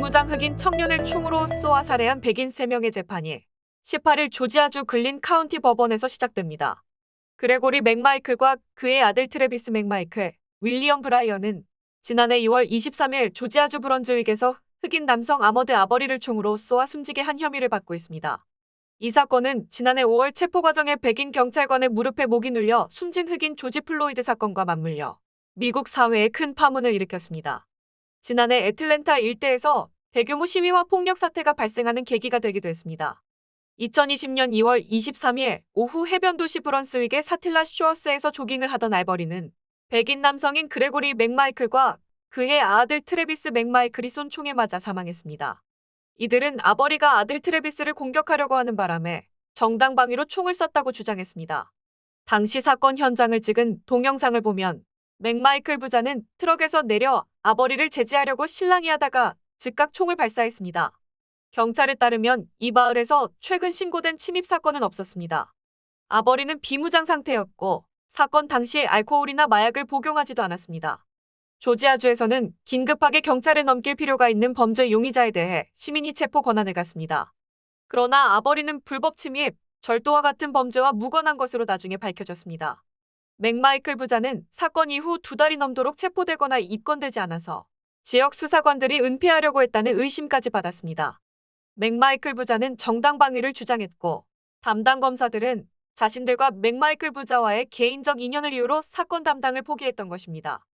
비무장 흑인 청년을 총으로 쏘아 살해한 백인 3명의 재판이 18일 조지아주 글린 카운티 법원에서 시작됩니다. 그레고리 맥마이클과 그의 아들 트래비스 맥마이클, 윌리엄 브라이언은 지난해 2월 23일 조지아주 브런즈윅에서 흑인 남성 아머드 아버리를 총으로 쏘아 숨지게 한 혐의를 받고 있습니다. 이 사건은 지난해 5월 체포 과정에 백인 경찰관의 무릎에 목이 눌려 숨진 흑인 조지 플로이드 사건과 맞물려 미국 사회에 큰 파문을 일으켰습니다. 지난해 애틀랜타 일대에서 대규모 시위와 폭력 사태가 발생하는 계기가 되기도 했습니다. 2020년 2월 23일 오후 해변 도시 브런스윅의 사틸라 쇼어스에서 조깅을 하던 알버리는 백인 남성인 그레고리 맥마이클과 그의 아들 트래비스 맥마이클이 쏜 총에 맞아 사망했습니다. 이들은 아버리가 아들 트래비스를 공격하려고 하는 바람에 정당방위로 총을 쐈다고 주장했습니다. 당시 사건 현장을 찍은 동영상을 보면 맥마이클 부자는 트럭에서 내려 아버리를 제지하려고 실랑이 하다가 즉각 총을 발사했습니다. 경찰에 따르면 이 마을에서 최근 신고된 침입 사건은 없었습니다. 아버리는 비무장 상태였고 사건 당시 알코올이나 마약을 복용하지도 않았습니다. 조지아주에서는 긴급하게 경찰에 넘길 필요가 있는 범죄 용의자에 대해 시민이 체포 권한을 갖습니다. 그러나 아버리는 불법 침입, 절도와 같은 범죄와 무관한 것으로 나중에 밝혀졌습니다. 맥마이클 부자는 사건 이후 2달이 넘도록 체포되거나 입건되지 않아서 지역 수사관들이 은폐하려고 했다는 의심까지 받았습니다. 맥마이클 부자는 정당방위를 주장했고 담당 검사들은 자신들과 맥마이클 부자와의 개인적 인연을 이유로 사건 담당을 포기했던 것입니다.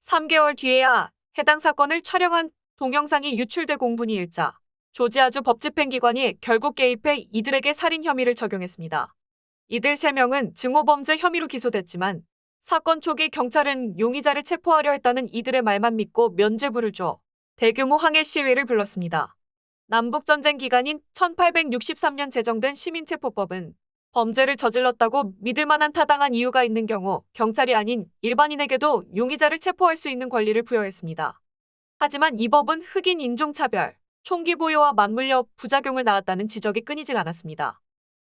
3개월 뒤에야 해당 사건을 촬영한 동영상이 유출돼 공분이 일자 조지아주 법집행기관이 결국 개입해 이들에게 살인 혐의를 적용했습니다. 이들 3명은 증오범죄 혐의로 기소됐지만 사건 초기 경찰은 용의자를 체포하려 했다는 이들의 말만 믿고 면죄부를 줘 대규모 항해 시위를 불렀습니다. 남북전쟁 기간인 1863년 제정된 시민체포법은 범죄를 저질렀다고 믿을 만한 타당한 이유가 있는 경우 경찰이 아닌 일반인에게도 용의자를 체포할 수 있는 권리를 부여했습니다. 하지만 이 법은 흑인 인종차별, 총기 보유와 맞물려 부작용을 낳았다는 지적이 끊이질 않았습니다.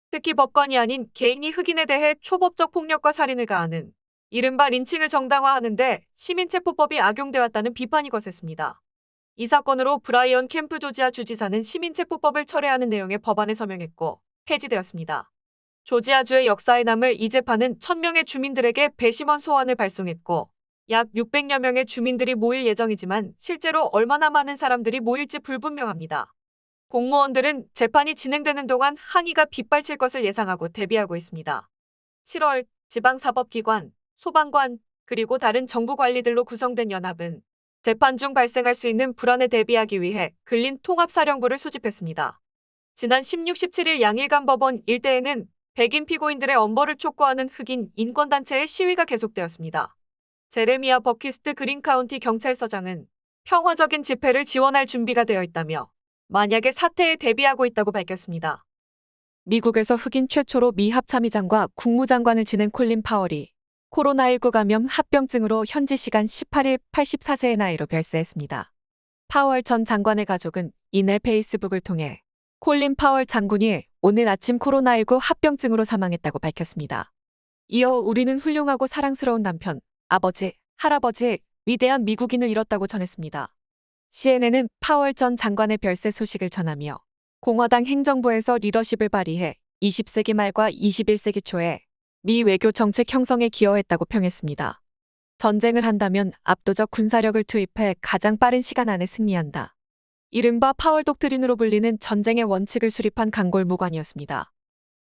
특히 법관이 아닌 개인이 흑인에 대해 초법적 폭력과 살인을 가하는 이른바 린칭을 정당화하는 데 시민체포법이 악용돼 왔다는 비판이 거셌습니다. 이 사건으로 브라이언 캠프 조지아 주지사는 시민체포법을 철회하는 내용의 법안에 서명했고 폐지되었습니다. 조지아주의 역사에 남을 이 재판은 1000명의 주민들에게 배심원 소환을 발송했고 약 600여 명의 주민들이 모일 예정이지만 실제로 얼마나 많은 사람들이 모일지 불분명합니다. 공무원들은 재판이 진행되는 동안 항의가 빗발칠 것을 예상하고 대비하고 있습니다. 7월 지방사법기관, 소방관, 그리고 다른 정부 관리들로 구성된 연합은 재판 중 발생할 수 있는 불안에 대비하기 위해 글린 통합사령부를 소집했습니다. 지난 16, 17일 양일간 법원 일대에는 백인 피고인들의 엄벌을 촉구하는 흑인 인권단체의 시위가 계속되었습니다. 제레미아 버키스트 그린 카운티 경찰서장은 평화적인 집회를 지원할 준비가 되어 있다며 만약에 사태에 대비하고 있다고 밝혔습니다. 미국에서 흑인 최초로 미 합참의장과 국무장관을 지낸 콜린 파월이 코로나19 감염 합병증으로 현지 시간 18일 84세의 나이로 별세했습니다. 파월 전 장관의 가족은 이내 페이스북을 통해 콜린 파월 장군이 오늘 아침 코로나19 합병증으로 사망했다고 밝혔습니다. 이어 우리는 훌륭하고 사랑스러운 남편, 아버지, 할아버지, 위대한 미국인을 잃었다고 전했습니다. CNN은 파월 전 장관의 별세 소식을 전하며 공화당 행정부에서 리더십을 발휘해 20세기 말과 21세기 초에 미 외교 정책 형성에 기여했다고 평했습니다. 전쟁을 한다면 압도적 군사력을 투입해 가장 빠른 시간 안에 승리한다. 이른바 파월 독트린으로 불리는 전쟁의 원칙을 수립한 강골무관이었습니다.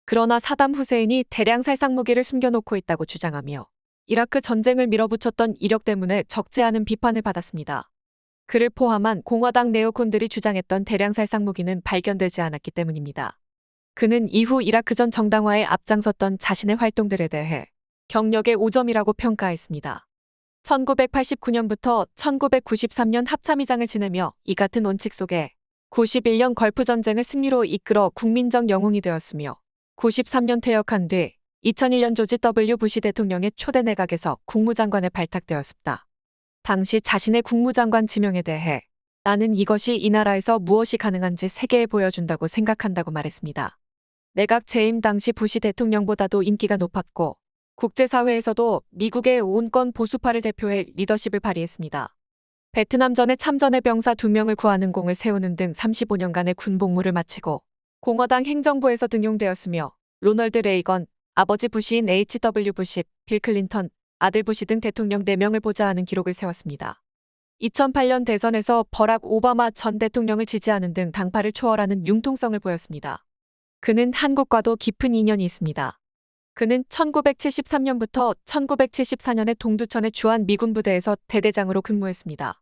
그러나 사담 후세인이 대량 살상무기를 숨겨놓고 있다고 주장하며 이라크 전쟁을 밀어붙였던 이력 때문에 적지 않은 비판을 받았습니다. 그를 포함한 공화당 네오콘들이 주장했던 대량 살상무기는 발견되지 않았기 때문입니다. 그는 이후 이라크전 정당화에 앞장섰던 자신의 활동들에 대해 경력의 5점이라고 평가했습니다. 1989년부터 1993년 합참의장을 지내며 이 같은 원칙 속에 91년 걸프전쟁을 승리로 이끌어 국민적 영웅이 되었으며 93년 퇴역한 뒤 2001년 조지 W. 부시 대통령의 초대 내각에서 국무장관에 발탁되었습니다. 당시 자신의 국무장관 지명에 대해 나는 이것이 이 나라에서 무엇이 가능한지 세계에 보여준다고 생각한다고 말했습니다. 내각 재임 당시 부시 대통령보다도 인기가 높았고 국제사회에서도 미국의 온건 보수파를 대표해 리더십을 발휘했습니다. 베트남전에 참전해 병사 2명을 구하는 공을 세우는 등 35년간의 군 복무를 마치고 공화당 행정부에서 등용되었으며 로널드 레이건, 아버지 부시인 H.W. 부시, 빌 클린턴, 아들 부시 등 대통령 4명을 보좌하는 기록을 세웠습니다. 2008년 대선에서 버락 오바마 전 대통령을 지지하는 등 당파를 초월하는 융통성을 보였습니다. 그는 한국과도 깊은 인연이 있습니다. 그는 1973년부터 1974년에 동두천의 주한 미군 부대에서 대대장으로 근무했습니다.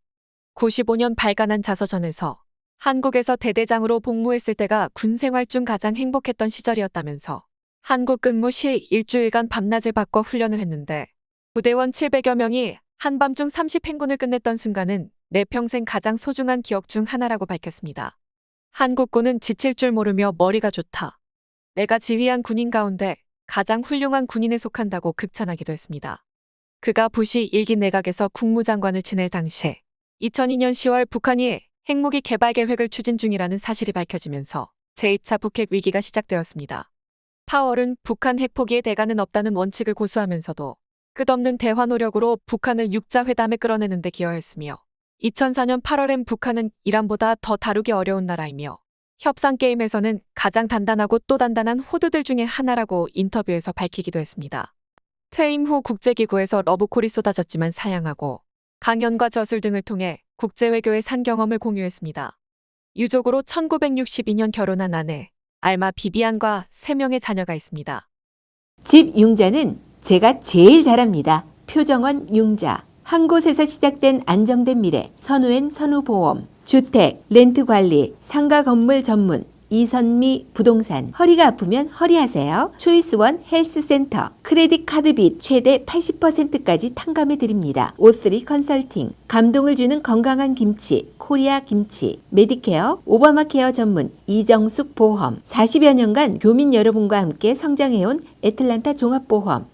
95년 발간한 자서전에서 한국에서 대대장으로 복무했을 때가 군 생활 중 가장 행복했던 시절이었다면서 한국 근무 시 일주일간 밤낮을 바꿔 훈련을 했는데 부대원 700여 명이 한밤중 30행군을 끝냈던 순간은 내 평생 가장 소중한 기억 중 하나라고 밝혔습니다. 한국군은 지칠 줄 모르며 머리가 좋다. 내가 지휘한 군인 가운데 가장 훌륭한 군인에 속한다고 극찬하기도 했습니다. 그가 부시 1기 내각에서 국무장관을 지낼 당시에 2002년 10월 북한이 핵무기 개발 계획을 추진 중이라는 사실이 밝혀지면서 제2차 북핵 위기가 시작되었습니다. 파월은 북한 핵포기에 대가는 없다는 원칙을 고수하면서도 끝없는 대화 노력으로 북한을 육자회담에 끌어내는 데 기여했으며 2004년 8월엔 북한은 이란보다 더 다루기 어려운 나라이며 협상게임에서는 가장 단단하고 또 단단한 호두들 중에 하나라고 인터뷰에서 밝히기도 했습니다. 퇴임 후 국제기구에서 러브콜이 쏟아졌지만 사양하고 강연과 저술 등을 통해 국제외교의 산 경험을 공유했습니다. 유족으로 1962년 결혼한 아내 알마 비비안과 3명의 자녀가 있습니다. 집 융자는 제가 제일 잘합니다. 표정원 융자. 한 곳에서 시작된 안정된 미래. 선우엔 선우보험. 주택, 렌트관리, 상가 건물 전문. 이선미 부동산. 허리가 아프면 허리하세요. 초이스원 헬스센터. 크레딧 카드 빚 최대 80%까지 탕감해 드립니다. O3 컨설팅. 감동을 주는 건강한 김치. 코리아 김치. 메디케어, 오바마케어 전문. 이정숙 보험. 40여 년간 교민 여러분과 함께 성장해온 애틀란타 종합보험.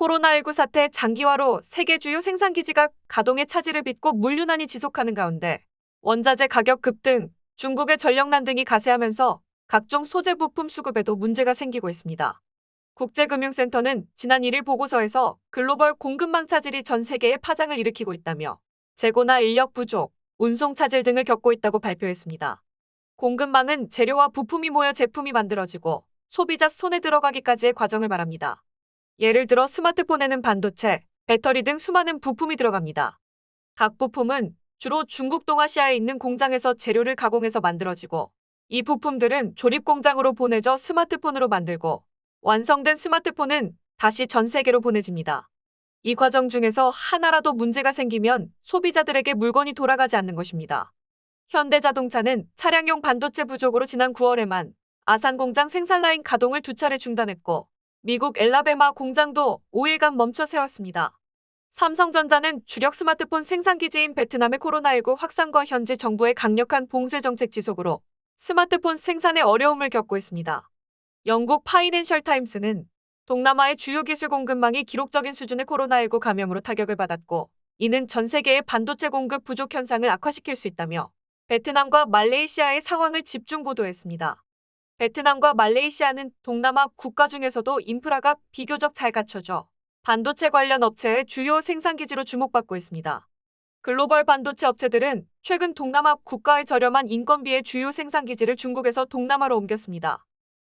코로나19 사태 장기화로 세계 주요 생산기지가 가동의 차질을 빚고 물류난이 지속하는 가운데 원자재 가격 급등, 중국의 전력난 등이 가세하면서 각종 소재 부품 수급에도 문제가 생기고 있습니다. 국제금융센터는 지난 1일 보고서에서 글로벌 공급망 차질이 전 세계에 파장을 일으키고 있다며 재고나 인력 부족, 운송 차질 등을 겪고 있다고 발표했습니다. 공급망은 재료와 부품이 모여 제품이 만들어지고 소비자 손에 들어가기까지의 과정을 말합니다. 예를 들어 스마트폰에는 반도체, 배터리 등 수많은 부품이 들어갑니다. 각 부품은 주로 중국 동아시아에 있는 공장에서 재료를 가공해서 만들어지고 이 부품들은 조립 공장으로 보내져 스마트폰으로 만들고 완성된 스마트폰은 다시 전 세계로 보내집니다. 이 과정 중에서 하나라도 문제가 생기면 소비자들에게 물건이 돌아가지 않는 것입니다. 현대자동차는 차량용 반도체 부족으로 지난 9월에만 아산 공장 생산 라인 가동을 2차례 중단했고 미국 엘라베마 공장도 5일간 멈춰 세웠습니다. 삼성전자는 주력 스마트폰 생산기지인 베트남의 코로나19 확산과 현지 정부의 강력한 봉쇄 정책 지속으로 스마트폰 생산에 어려움을 겪고 있습니다. 영국 파이낸셜 타임스는 동남아의 주요 기술 공급망이 기록적인 수준의 코로나19 감염으로 타격을 받았고 이는 전 세계의 반도체 공급 부족 현상을 악화시킬 수 있다며 베트남과 말레이시아의 상황을 집중 보도했습니다. 베트남과 말레이시아는 동남아 국가 중에서도 인프라가 비교적 잘 갖춰져 반도체 관련 업체의 주요 생산기지로 주목받고 있습니다. 글로벌 반도체 업체들은 최근 동남아 국가의 저렴한 인건비의 주요 생산기지를 중국에서 동남아로 옮겼습니다.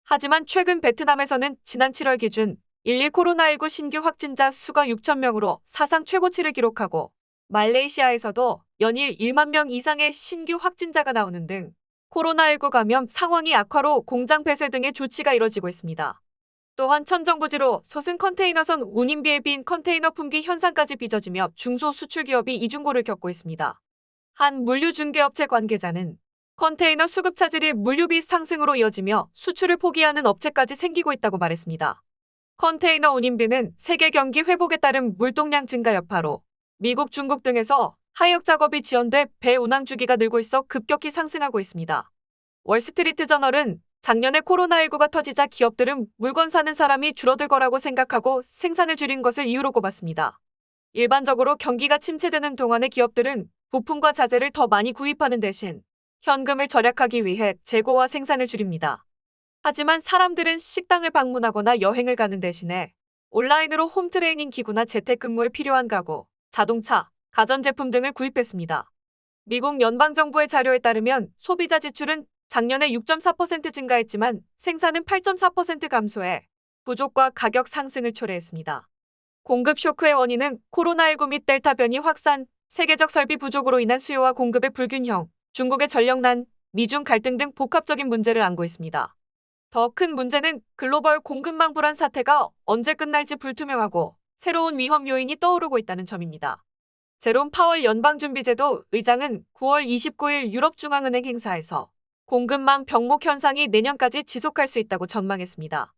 하지만 최근 베트남에서는 지난 7월 기준 1일 코로나19 신규 확진자 수가 6,000명으로 사상 최고치를 기록하고 말레이시아에서도 연일 1만 명 이상의 신규 확진자가 나오는 등 코로나19 감염 상황이 악화로 공장 폐쇄 등의 조치가 이뤄지고 있습니다. 또한 천정부지로 솟은 컨테이너선 운임비에 빈 컨테이너 품귀 현상까지 빚어지며 중소수출기업이 이중고를 겪고 있습니다. 한 물류중개업체 관계자는 컨테이너 수급 차질이 물류비 상승으로 이어지며 수출을 포기하는 업체까지 생기고 있다고 말했습니다. 컨테이너 운임비는 세계 경기 회복에 따른 물동량 증가 여파로 미국, 중국 등에서 하역 작업이 지연돼 배 운항 주기가 늘고 있어 급격히 상승하고 있습니다. 월스트리트 저널은 작년에 코로나19가 터지자 기업들은 물건 사는 사람이 줄어들 거라고 생각하고 생산을 줄인 것을 이유로 꼽았습니다. 일반적으로 경기가 침체되는 동안에 기업들은 부품과 자재를 더 많이 구입하는 대신 현금을 절약하기 위해 재고와 생산을 줄입니다. 하지만 사람들은 식당을 방문하거나 여행을 가는 대신에 온라인으로 홈트레이닝 기구나 재택근무에 필요한 가구, 자동차, 가전제품 등을 구입했습니다. 미국 연방정부의 자료에 따르면 소비자 지출은 작년에 6.4% 증가했지만 생산은 8.4% 감소해 부족과 가격 상승을 초래했습니다. 공급 쇼크의 원인은 코로나19 및 델타 변이 확산, 세계적 설비 부족으로 인한 수요와 공급의 불균형, 중국의 전력난, 미중 갈등 등 복합적인 문제를 안고 있습니다. 더 큰 문제는 글로벌 공급망 불안 사태가 언제 끝날지 불투명하고 새로운 위험 요인이 떠오르고 있다는 점입니다. 제롬 파월 연방준비제도 의장은 9월 29일 유럽중앙은행 행사에서 공급망 병목 현상이 내년까지 지속할 수 있다고 전망했습니다.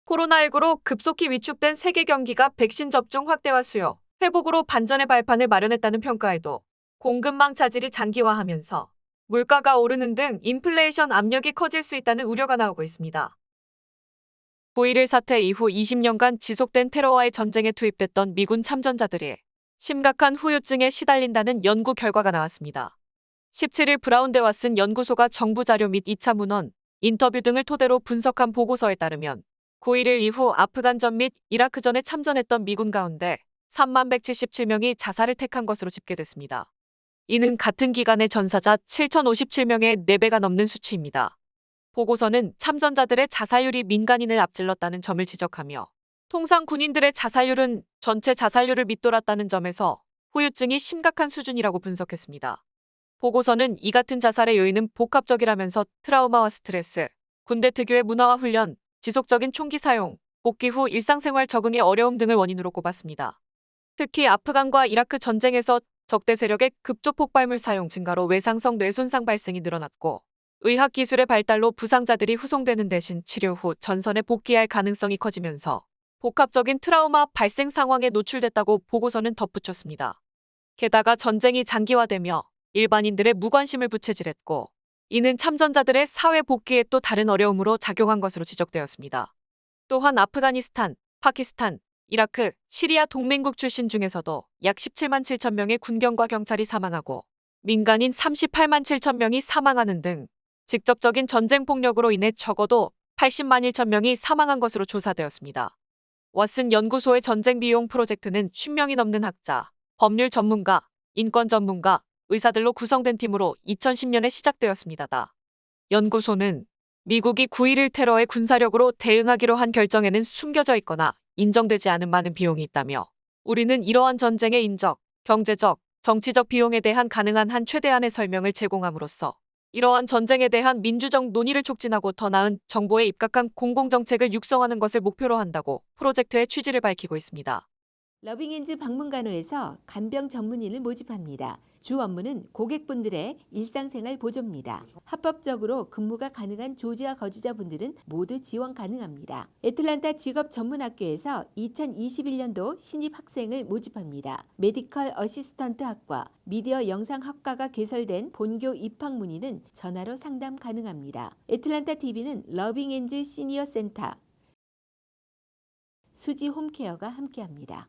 코로나19로 급속히 위축된 세계 경기가 백신 접종 확대와 수요, 회복으로 반전의 발판을 마련했다는 평가에도 공급망 차질이 장기화하면서 물가가 오르는 등 인플레이션 압력이 커질 수 있다는 우려가 나오고 있습니다. 9.11 사태 이후 20년간 지속된 테러와의 전쟁에 투입됐던 미군 참전자들이 심각한 후유증에 시달린다는 연구 결과가 나왔습니다. 17일 브라운 데와슨 연구소가 정부 자료 및 2차 문헌, 인터뷰 등을 토대로 분석한 보고서에 따르면 9.11 이후 아프간전 및 이라크전에 참전했던 미군 가운데 3177명이 자살을 택한 것으로 집계됐습니다. 이는 같은 기간의 전사자 7057명의 4배가 넘는 수치입니다. 보고서는 참전자들의 자살률이 민간인을 앞질렀다는 점을 지적하며 통상 군인들의 자살률은 전체 자살률을 밑돌았다는 점에서 후유증이 심각한 수준이라고 분석했습니다. 보고서는 이 같은 자살의 요인은 복합적이라면서 트라우마와 스트레스, 군대 특유의 문화와 훈련, 지속적인 총기 사용, 복귀 후 일상생활 적응의 어려움 등을 원인으로 꼽았습니다. 특히 아프간과 이라크 전쟁에서 적대 세력의 급조 폭발물 사용 증가로 외상성 뇌손상 발생이 늘어났고 의학기술의 발달로 부상자들이 후송되는 대신 치료 후 전선에 복귀할 가능성이 커지면서 복합적인 트라우마 발생 상황에 노출됐다고 보고서는 덧붙였습니다. 게다가 전쟁이 장기화되며 일반인들의 무관심을 부채질했고 이는 참전자들의 사회 복귀에 또 다른 어려움으로 작용한 것으로 지적되었습니다. 또한 아프가니스탄, 파키스탄, 이라크, 시리아 동맹국 출신 중에서도 약 17만 7천 명의 군경과 경찰이 사망하고 민간인 38만 7천 명이 사망하는 등 직접적인 전쟁 폭력으로 인해 적어도 80만 1천 명이 사망한 것으로 조사되었습니다. 왓슨 연구소의 전쟁 비용 프로젝트는 10명이 넘는 학자, 법률 전문가, 인권 전문가, 의사들로 구성된 팀으로 2010년에 시작되었습니다. 연구소는 미국이 9.11 테러의 군사력으로 대응하기로 한 결정에는 숨겨져 있거나 인정되지 않은 많은 비용이 있다며 우리는 이러한 전쟁의 인적, 경제적, 정치적 비용에 대한 가능한 한 최대한의 설명을 제공함으로써 이러한 전쟁에 대한 민주적 논의를 촉진하고 더 나은 정보에 입각한 공공정책을 육성하는 것을 목표로 한다고 프로젝트의 취지를 밝히고 있습니다. 러빙엔즈 방문간호에서 간병 전문의를 모집합니다. 주 업무는 고객분들의 일상생활 보조입니다. 합법적으로 근무가 가능한 조지아 거주자분들은 모두 지원 가능합니다. 애틀란타 직업전문학교에서 2021년도 신입 학생을 모집합니다. 메디컬 어시스턴트 학과, 미디어 영상학과가 개설된 본교 입학 문의는 전화로 상담 가능합니다. 애틀란타 TV는 러빙엔즈 시니어 센터, 수지 홈케어가 함께합니다.